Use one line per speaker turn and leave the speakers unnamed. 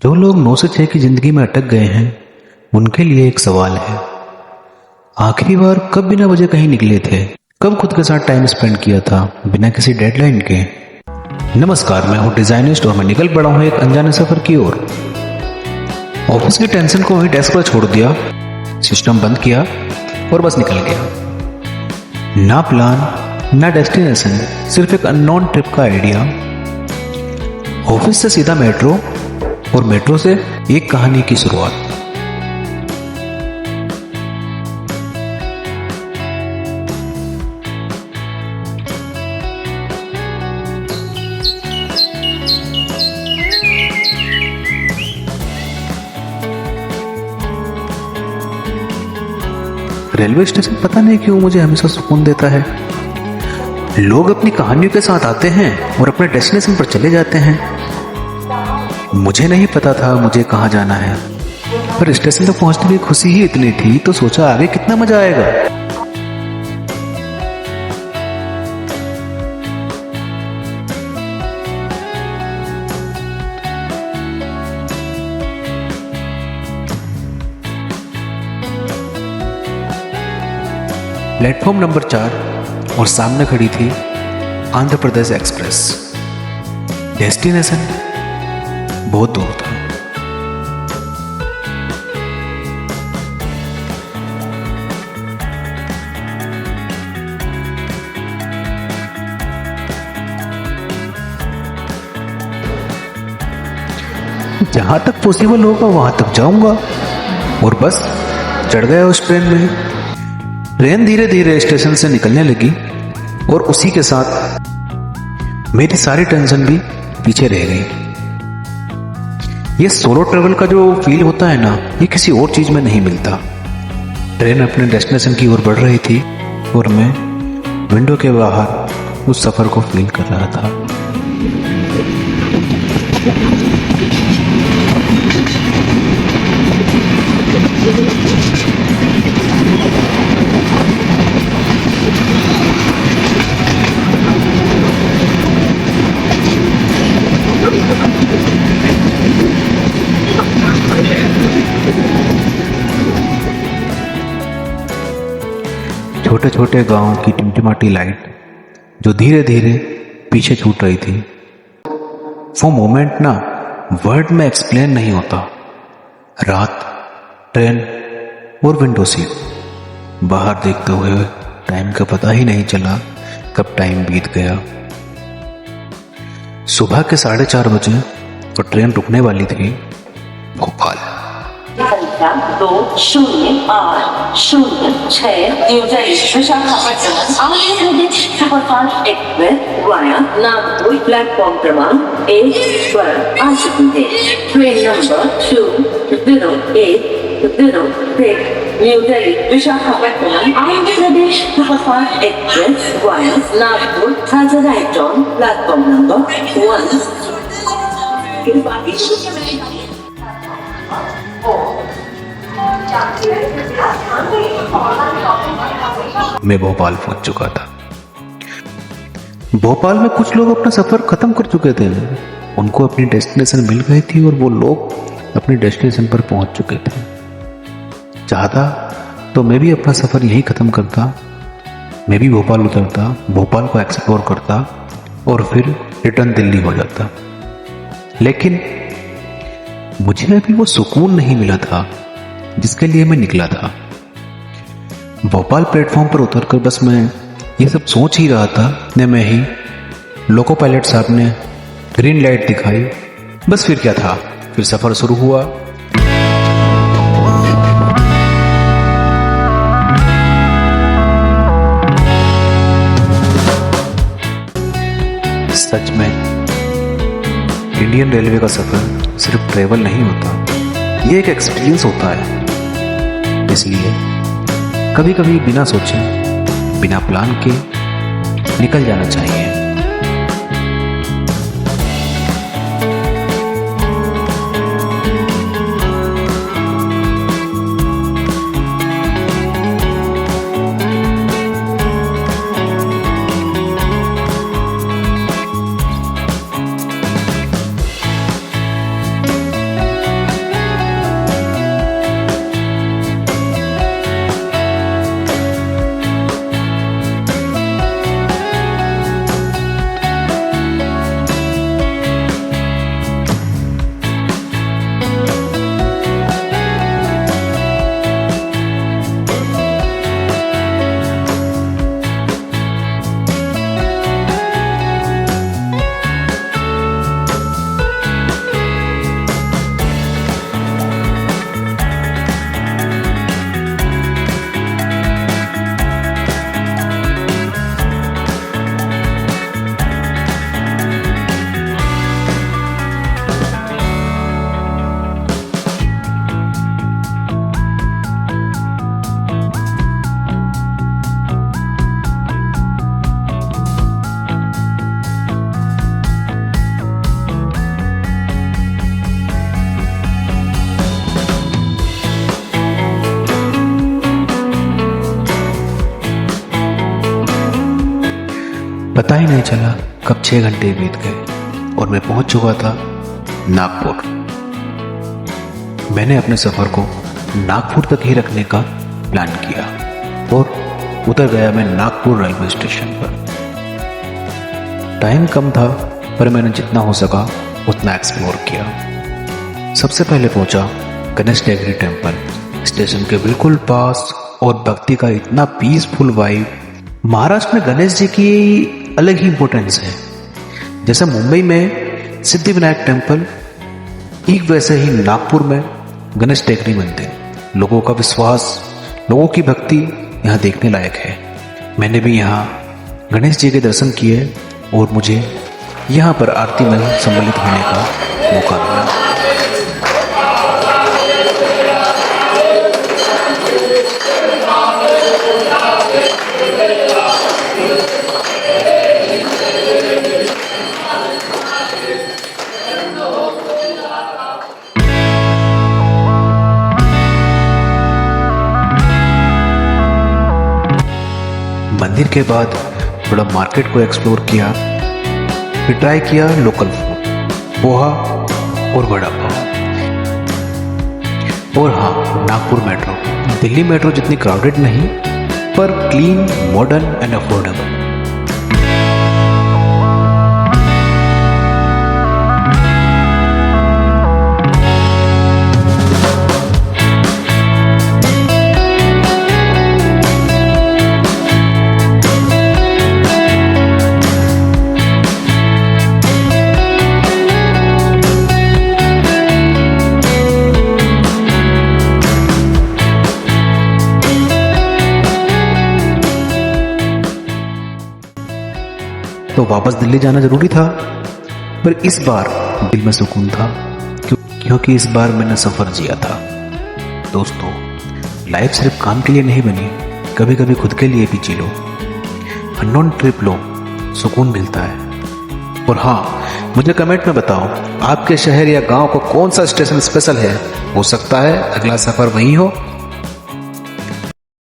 जो लोग 9 से 6 की जिंदगी में अटक गए हैं उनके लिए एक सवाल है, आखिरी बार कब बिना वजह कहीं निकले थे? कब खुद के साथ टाइम स्पेंड किया था बिना किसी डेडलाइन के? नमस्कार, मैं हूं डिजाइनिस्ट और मैं निकल पड़ा हूं एक अनजाने सफर की ओर। ऑफिस की टेंशन को वहीं डेस्क पर छोड़ दिया, सिस्टम बंद किया और बस निकल गया। ना प्लान ना डेस्टिनेशन, सिर्फ एक अननोन ट्रिप का आइडिया। ऑफिस से सीधा मेट्रो और मेट्रो से एक कहानी की शुरुआत। रेलवे स्टेशन पता नहीं क्यों मुझे हमेशा सुकून देता है। लोग अपनी कहानियों के साथ आते हैं और अपने डेस्टिनेशन पर चले जाते हैं। मुझे नहीं पता था मुझे कहाँ जाना है, पर स्टेशन तक पहुंचने की खुशी ही इतनी थी तो सोचा आगे कितना मजा आएगा। प्लेटफॉर्म नंबर 4 और सामने खड़ी थी आंध्र प्रदेश एक्सप्रेस। डेस्टिनेशन बहुत दूर था। जहां तक पॉसिबल होगा वहां तक जाऊंगा और बस चढ़ गया उस ट्रेन में। ट्रेन धीरे धीरे स्टेशन से निकलने लगी और उसी के साथ मेरी सारी टेंशन भी पीछे रह गई। ये सोलो ट्रेवल का जो फील होता है ना, ये किसी और चीज में नहीं मिलता। ट्रेन अपने डेस्टिनेशन की ओर बढ़ रही थी और मैं विंडो के बाहर उस सफर को फील कर रहा था। छोटे छोटे गांव की टिमटिमाती लाइट जो धीरे धीरे पीछे छूट रही थी, वो मोमेंट ना वर्ड में एक्सप्लेन नहीं होता। रात, ट्रेन और विंडो सीट, बाहर देखते हुए टाइम का पता ही नहीं चला कब टाइम बीत गया। सुबह के 4:30 बजे और ट्रेन रुकने वाली थी भोपाल।
संख्या 208006 Visakhapatnam Andhra Pradesh superfast express via Nagpur platform क्रमांक 1 पर आ चुकी है। Train number 20806 new Delhi Visakhapatnam Andhra Pradesh superfast express via Nagpur has arrived on platform number 1।
मैं भोपाल पहुंच चुका था। भोपाल में कुछ लोग अपना सफर खत्म कर चुके थे, उनको अपनी डेस्टिनेशन मिल गई थी और वो लोग अपनी डेस्टिनेशन पर पहुंच चुके थे। चाहता तो मैं भी अपना सफर यहीं खत्म करता, मैं भी भोपाल उतरता, भोपाल को एक्सप्लोर करता और फिर रिटर्न दिल्ली हो जाता। लेकिन मुझे अभी वो सुकून नहीं मिला था जिसके लिए मैं निकला था। भोपाल प्लेटफॉर्म पर उतरकर बस मैं ये सब सोच ही रहा था न मैं ही लोको पायलट साहब ने ग्रीन लाइट दिखाई। बस फिर क्या था, फिर सफर शुरू हुआ। सच में इंडियन रेलवे का सफर सिर्फ ट्रेवल नहीं होता, ये एक एक्सपीरियंस होता है। इसलिए कभी कभी बिना सोचे, बिना प्लान के निकल जाना चाहिए। पता ही नहीं चला कब 6 घंटे बीत गए और मैं पहुंच चुका था नागपुर। मैंने अपने सफर को नागपुर तक ही रखने का प्लान किया और उतर गया मैं नागपुर रेलवे स्टेशन पर। टाइम कम था पर मैंने जितना हो सका उतना एक्सप्लोर किया। सबसे पहले पहुंचा गणेश टेकरी टेम्पल। स्टेशन के बिल्कुल पास और भक्ति का इतना पीसफुल वाइब। महाराष्ट्र में गणेश जी की अलग ही इंपॉर्टेंस है। जैसे मुंबई में सिद्धि विनायक टेम्पल, ठीक वैसे ही नागपुर में गणेश टेकरी मंदिर। लोगों का विश्वास, लोगों की भक्ति यहाँ देखने लायक है। मैंने भी यहाँ गणेश जी के दर्शन किए और मुझे यहाँ पर आरती में सम्मिलित होने का मौका मिला। मंदिर के बाद थोड़ा मार्केट को एक्सप्लोर किया, फिर ट्राई किया लोकल फूड, पोहा और वड़ा पाव। और हाँ, नागपुर मेट्रो। दिल्ली मेट्रो जितनी क्राउडेड नहीं पर क्लीन, मॉडर्न एंड अफोर्डेबल। तो वापस दिल्ली जाना जरूरी था, पर इस बार दिल में सुकून था क्योंकि इस बार मैंने सफर जिया था। दोस्तों, लाइफ सिर्फ काम के लिए नहीं बनी, कभी कभी खुद के लिए भी जी लो। अननोन ट्रिप लो, सुकून मिलता है। और हाँ, मुझे कमेंट में बताओ आपके शहर या गांव को कौन सा स्टेशन स्पेशल है। हो सकता है अगला सफर वही हो।